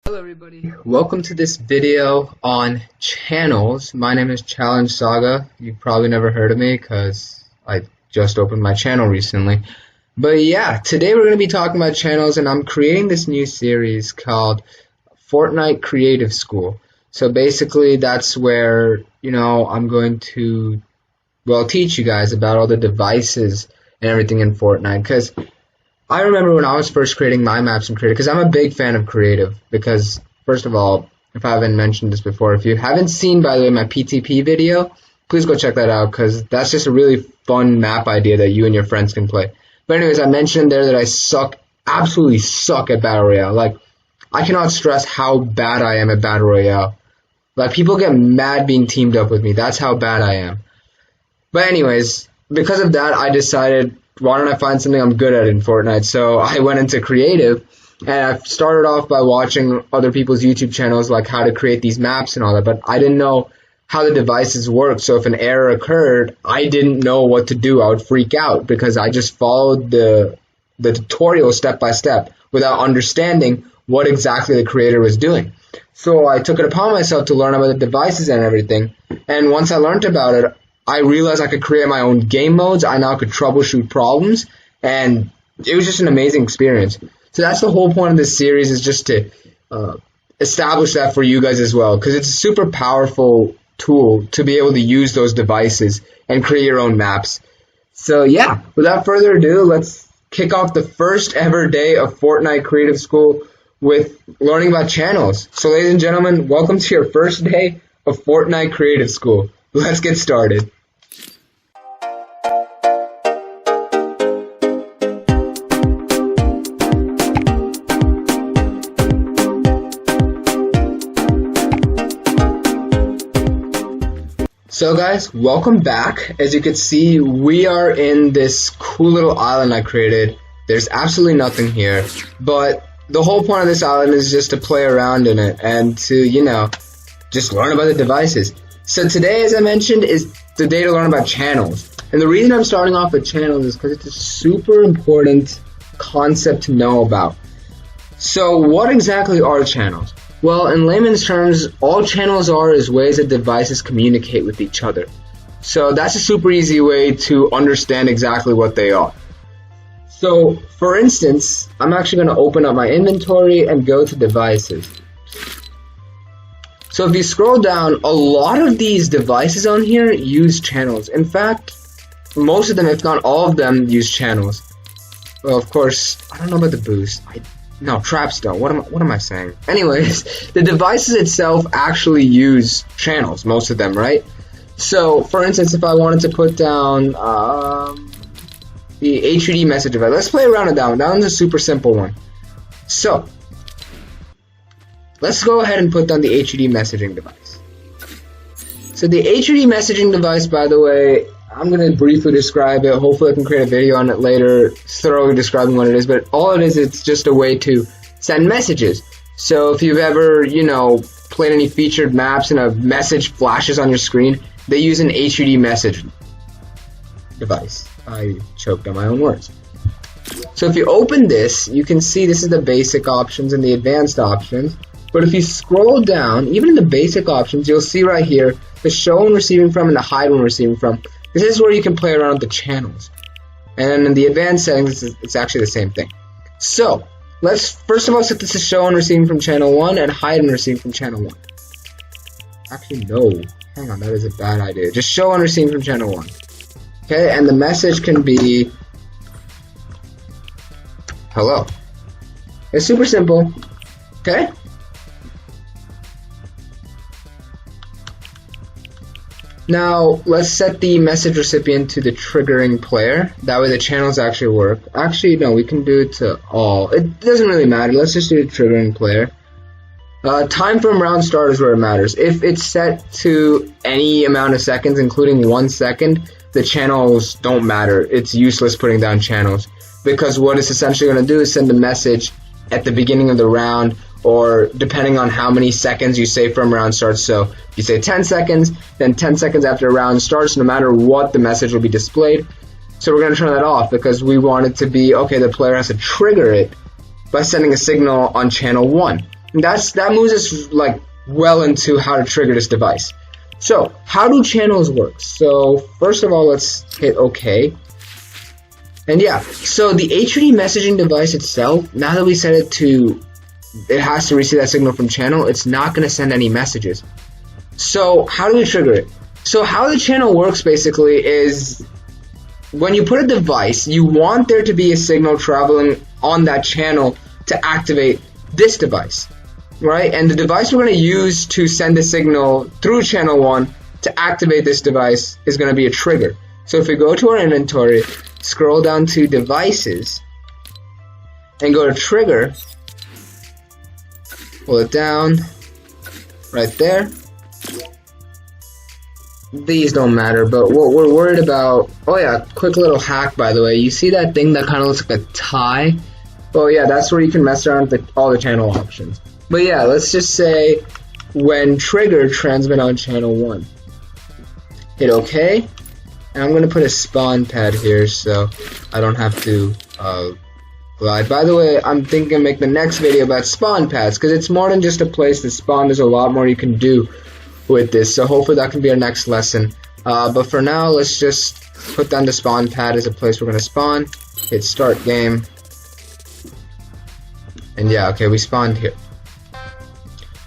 Hello everybody, welcome to this video on channels. My name is ChallengeSaga. You've probably never heard of me because I just opened my channel recently. But yeah, today we're going to be talking about channels, and I'm creating this new series called Fortnite Creative School. So basically that's where, I'm going to, teach you guys about all the devices and everything in Fortnite, because I remember when I was first creating my maps in Creative, because I'm a big fan of Creative, because, first of all, if I haven't mentioned this before, if you haven't seen, by the way, my PTP video, please go check that out, because that's just a really fun map idea that you and your friends can play. But anyways, I mentioned there that I absolutely suck at Battle Royale. Like, I cannot stress how bad I am at Battle Royale. Like, people get mad being teamed up with me. That's how bad I am. But anyways, because of that, I decided, why don't I find something I'm good at in Fortnite? So I went into creative, and I started off by watching other people's YouTube channels, like how to create these maps and all that, but I didn't know how the devices work. So if an error occurred, I didn't know what to do. I would freak out because I just followed the tutorial step by step without understanding what exactly the creator was doing. So I took it upon myself to learn about the devices and everything, and once I learned about it, I realized I could create my own game modes. I now could troubleshoot problems, and it was just an amazing experience. So that's the whole point of this series, is just to establish that for you guys as well, because it's a super powerful tool to be able to use those devices and create your own maps. So yeah, without further ado, let's kick off the first ever day of Fortnite Creative School with learning about channels. So ladies and gentlemen, welcome to your first day of Fortnite Creative School. Let's get started. So guys, welcome back. As you can see, we are in this cool little island I created. There's absolutely nothing here, but the whole point of this island is just to play around in it and to, just learn about the devices. So today, as I mentioned, is the day to learn about channels. And the reason I'm starting off with channels is because it's a super important concept to know about. So what exactly are channels? Well, in layman's terms, all channels are is ways that devices communicate with each other. So that's a super easy way to understand exactly what they are. So, for instance, I'm actually going to open up my inventory and go to devices. So if you scroll down, a lot of these devices on here use channels. In fact, most of them, if not all of them, use channels. Well, of course, I don't know about the boost. No, traps don't. What am I saying? Anyways, the devices itself actually use channels, most of them, right? So, for instance, if I wanted to put down the HUD message device, let's play around with that one. That one's a super simple one. So, let's go ahead and put down the HUD messaging device. So the HUD messaging device, by the way, I'm going to briefly describe it. Hopefully I can create a video on it later, thoroughly describing what it is. But all it is, it's just a way to send messages. So if you've ever, played any featured maps and a message flashes on your screen, they use an HUD message device. I choked on my own words. So if you open this, you can see this is the basic options and the advanced options. But if you scroll down, even in the basic options, you'll see right here the show when receiving from and the hide when receiving from. This is where you can play around with the channels. And then in the advanced settings, it's actually the same thing. So, let's first of all set this to show when receiving from channel 1 and hide when receiving from channel 1. Actually, no. Hang on, that is a bad idea. Just show when receiving from channel 1. Okay, and the message can be hello. It's super simple. Okay? Now, let's set the message recipient to the triggering player. That way the channels actually work. Actually, no, we can do it to all. It doesn't really matter. Let's just do the triggering player. Time from round start is where it matters. If it's set to any amount of seconds, including 1 second, the channels don't matter. It's useless putting down channels, because what it's essentially going to do is send a message at the beginning of the round, or depending on how many seconds you say from round starts. So you say 10 seconds, then 10 seconds after a round starts, no matter what, the message will be displayed. So we're going to turn that off because we want it to be, okay, the player has to trigger it by sending a signal on channel 1. That moves us like well into how to trigger this device. So how do channels work? So first of all, let's hit OK. And yeah, so the HUD messaging device itself, now that we set it to, it has to receive that signal from channel, it's not going to send any messages. So how do we trigger it? So how the channel works basically is, when you put a device, you want there to be a signal traveling on that channel to activate this device, right? And the device we're going to use to send the signal through channel 1 to activate this device is going to be a trigger. So if we go to our inventory, scroll down to devices, and go to trigger, pull it down, right there. These don't matter, but what we're worried about, oh yeah, quick little hack by the way, you see that thing that kind of looks like a tie? Oh yeah, that's where you can mess around with all the channel options. But yeah, let's just say when triggered, transmit on channel 1. Hit OK, and I'm going to put a spawn pad here so I don't have to glide. By the way, I'm thinking of making the next video about spawn pads, because it's more than just a place to spawn, there's a lot more you can do with this, so hopefully that can be our next lesson. But for now, let's just put down the spawn pad as a place we're going to spawn. Hit start game. And yeah, okay, we spawned here.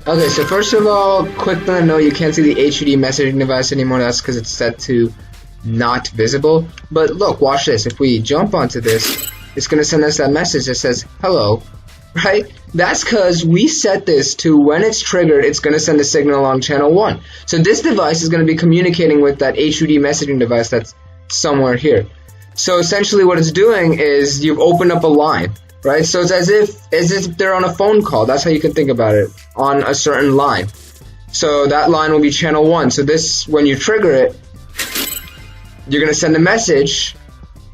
Okay, so first of all, quick thing to know, you can't see the HUD messaging device anymore. That's because it's set to not visible. But look, watch this. If we jump onto this, it's going to send us that message that says hello, right? That's because we set this to, when it's triggered, it's going to send a signal on channel 1. So this device is going to be communicating with that HUD messaging device that's somewhere here. So essentially what it's doing is you've opened up a line, right? So it's as if they're on a phone call. That's how you can think about it, on a certain line. So that line will be channel 1. So this, when you trigger it, you're going to send a message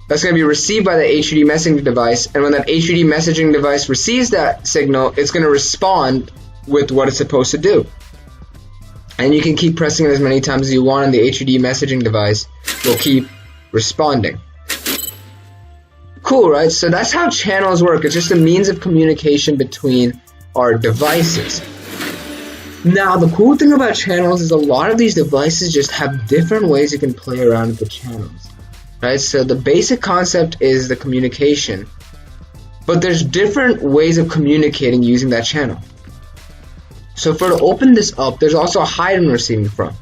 that's going to be received by the HUD messaging device, and when that HUD messaging device receives that signal, it's going to respond with what it's supposed to do. And you can keep pressing it as many times as you want, and the HUD messaging device will keep responding. Cool, right? So that's how channels work. It's just a means of communication between our devices. Now, the cool thing about channels is a lot of these devices just have different ways you can play around with the channels. Right, so the basic concept is the communication, but there's different ways of communicating using that channel. So to open this up, there's also a hide and receiving from.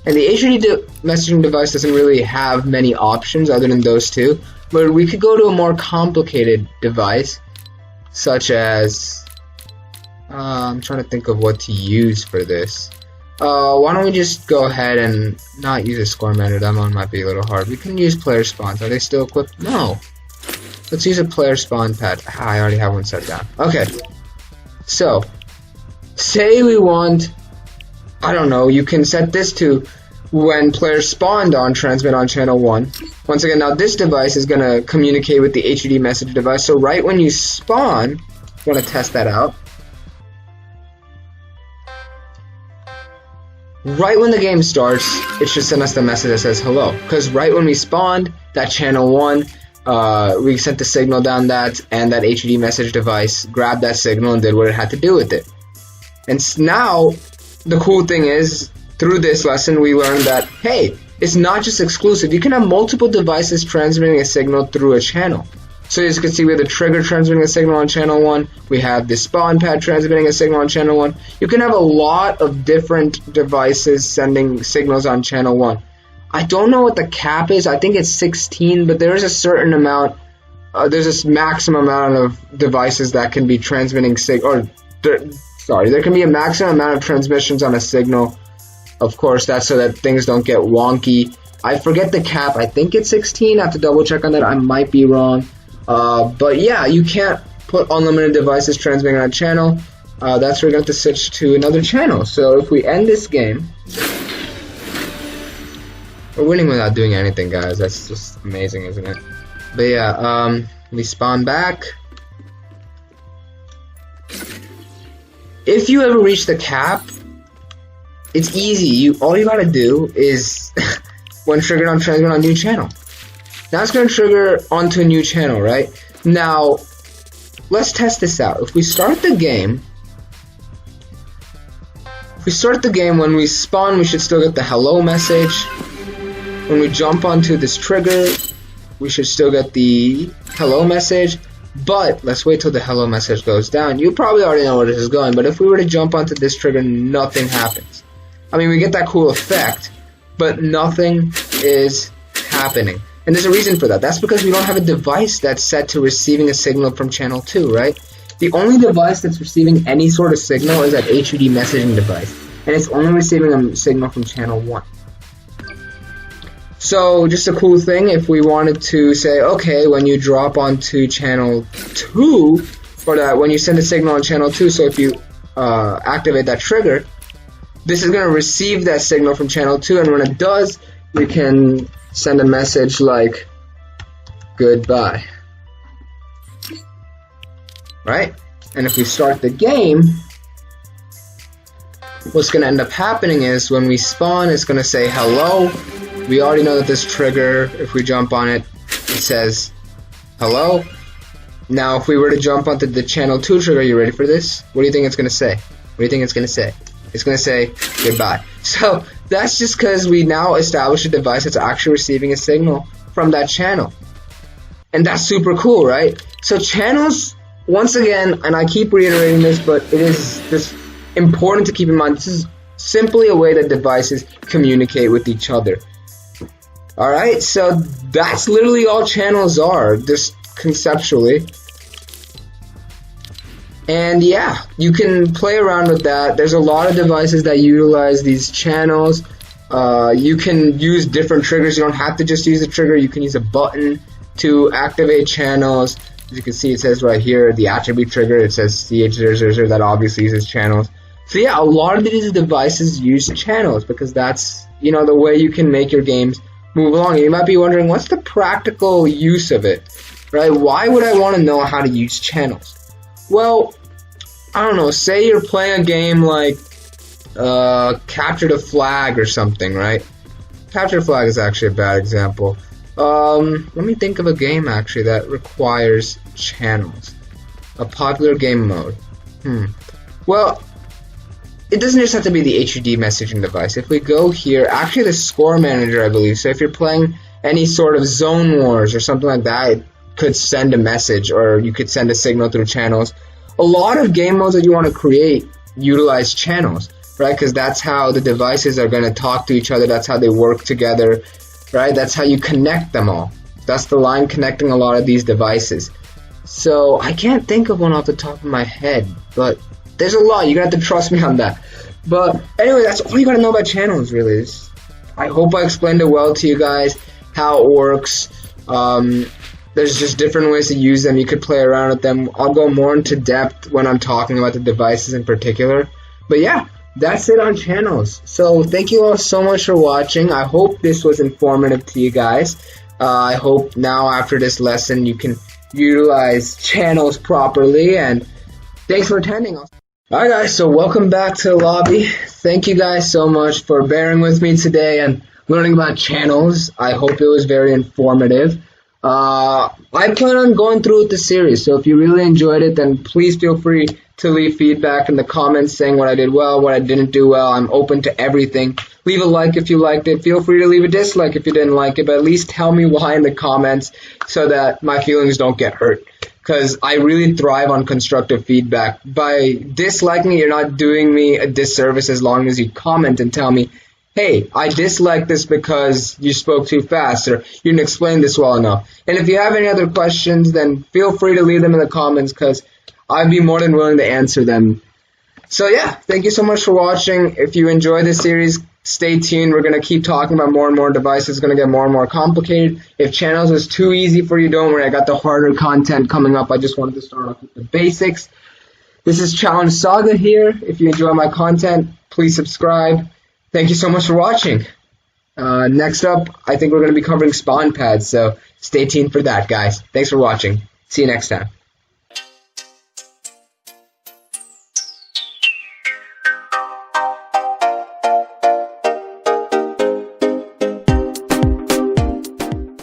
And the HUD messaging device doesn't really have many options other than those two, but we could go to a more complicated device, such as, I'm trying to think of what to use for this. Why don't we just go ahead and not use a score manager? That one might be a little hard. We can use player spawns. Are they still equipped? No. Let's use a player spawn pad. I already have one set down. Okay. So, say we want, I don't know, you can set this to when players spawned on, transmit on channel 1. Once again, now this device is going to communicate with the HUD message device. So right when you spawn, you want to test that out. Right when the game starts, it should send us the message that says hello. Because right when we spawned, that channel 1, we sent the signal down that, and that HUD message device grabbed that signal and did what it had to do with it. And now, the cool thing is, through this lesson, we learned that, hey, it's not just exclusive. You can have multiple devices transmitting a signal through a channel. So as you can see, we have the trigger transmitting a signal on channel 1. We have the spawn pad transmitting a signal on channel 1. You can have a lot of different devices sending signals on channel 1. I don't know what the cap is. I think it's 16, but there is a certain amount. There's a maximum amount of devices that can be transmitting there can be a maximum amount of transmissions on a signal. Of course, that's so that things don't get wonky. I forget the cap. I think it's 16. I have to double check on that. I might be wrong. But yeah, you can't put unlimited devices transmitting on a channel. That's where we're going to switch to another channel. So if we end this game, we're winning without doing anything, guys. That's just amazing, isn't it? But yeah, we spawn back. If you ever reach the cap, it's easy. All you gotta do is when triggered on transmit on new channel. Now it's going to trigger onto a new channel, right? Now, let's test this out. If we start the game, we start the game, when we spawn, we should still get the hello message. When we jump onto this trigger, we should still get the hello message. But let's wait till the hello message goes down. You probably already know where this is going, but if we were to jump onto this trigger, nothing happens. I mean, we get that cool effect, but nothing is happening. And there's a reason for that. That's because we don't have a device that's set to receiving a signal from channel 2, right? The only device that's receiving any sort of signal is that HUD messaging device, and it's only receiving a signal from channel 1. So, just a cool thing, if we wanted to say, okay, when you drop onto channel 2, or when you send a signal on channel 2, so if you activate that trigger, this is going to receive that signal from channel 2, and when it does, we can send a message like, goodbye. Right? And if we start the game, what's going to end up happening is when we spawn, it's going to say hello. We already know that this trigger, if we jump on it, it says hello. Now, if we were to jump onto the channel 2 trigger, you ready for this? What do you think it's going to say? What do you think it's going to say? It's going to say goodbye. So that's just because we now established a device that's actually receiving a signal from that channel. And that's super cool, right? So channels, once again, and I keep reiterating this, but it is just important to keep in mind, this is simply a way that devices communicate with each other. Alright, so that's literally all channels are, just conceptually. And yeah, you can play around with that. There's a lot of devices that utilize these channels. You can use different triggers. You don't have to just use a trigger. You can use a button to activate channels. As you can see, it says right here, the attribute trigger, it says CH000, that obviously uses channels. So yeah, a lot of these devices use channels because that's, you know, the way you can make your games move along. You might be wondering, what's the practical use of it, right? Why would I want to know how to use channels? Well, I don't know, say you're playing a game like Capture the Flag or something, right? Capture the Flag is actually a bad example. Let me think of a game actually that requires channels. A popular game mode. Well, it doesn't just have to be the HUD messaging device. If we go here, actually the score manager, I believe. So if you're playing any sort of Zone Wars or something like that, it could send a message, or you could send a signal through channels. A lot of game modes that you want to create utilize channels, right? Because that's how the devices are going to talk to each other. That's how they work together, right? That's how you connect them all. That's the line connecting a lot of these devices. So I can't think of one off the top of my head, but there's a lot. You're going to have to trust me on that. But anyway, that's all you got to know about channels, really. I hope I explained it well to you guys, how it works. There's just different ways to use them. You could play around with them. I'll go more into depth when I'm talking about the devices in particular. But yeah, that's it on channels. So thank you all so much for watching. I hope this was informative to you guys. I hope now after this lesson you can utilize channels properly. And thanks for attending. Alright guys, so welcome back to the lobby. Thank you guys so much for bearing with me today and learning about channels. I hope it was very informative. I plan on going through with the series, so if you really enjoyed it, then please feel free to leave feedback in the comments saying what I did well, what I didn't do well. I'm open to everything. Leave a like if you liked it. Feel free to leave a dislike if you didn't like it, but at least tell me why in the comments so that my feelings don't get hurt. Because I really thrive on constructive feedback. By disliking it, you're not doing me a disservice as long as you comment and tell me, hey, I dislike this because you spoke too fast or you didn't explain this well enough. And if you have any other questions, then feel free to leave them in the comments because I'd be more than willing to answer them. So yeah, thank you so much for watching. If you enjoy this series, stay tuned. We're going to keep talking about more and more devices. It's going to get more and more complicated. If channels was too easy for you, don't worry. I got the harder content coming up. I just wanted to start off with the basics. This is ChallengeSaga here. If you enjoy my content, please subscribe. Thank you so much for watching. Next up, I think we're going to be covering spawn pads, so stay tuned for that, guys. Thanks for watching. See you next time.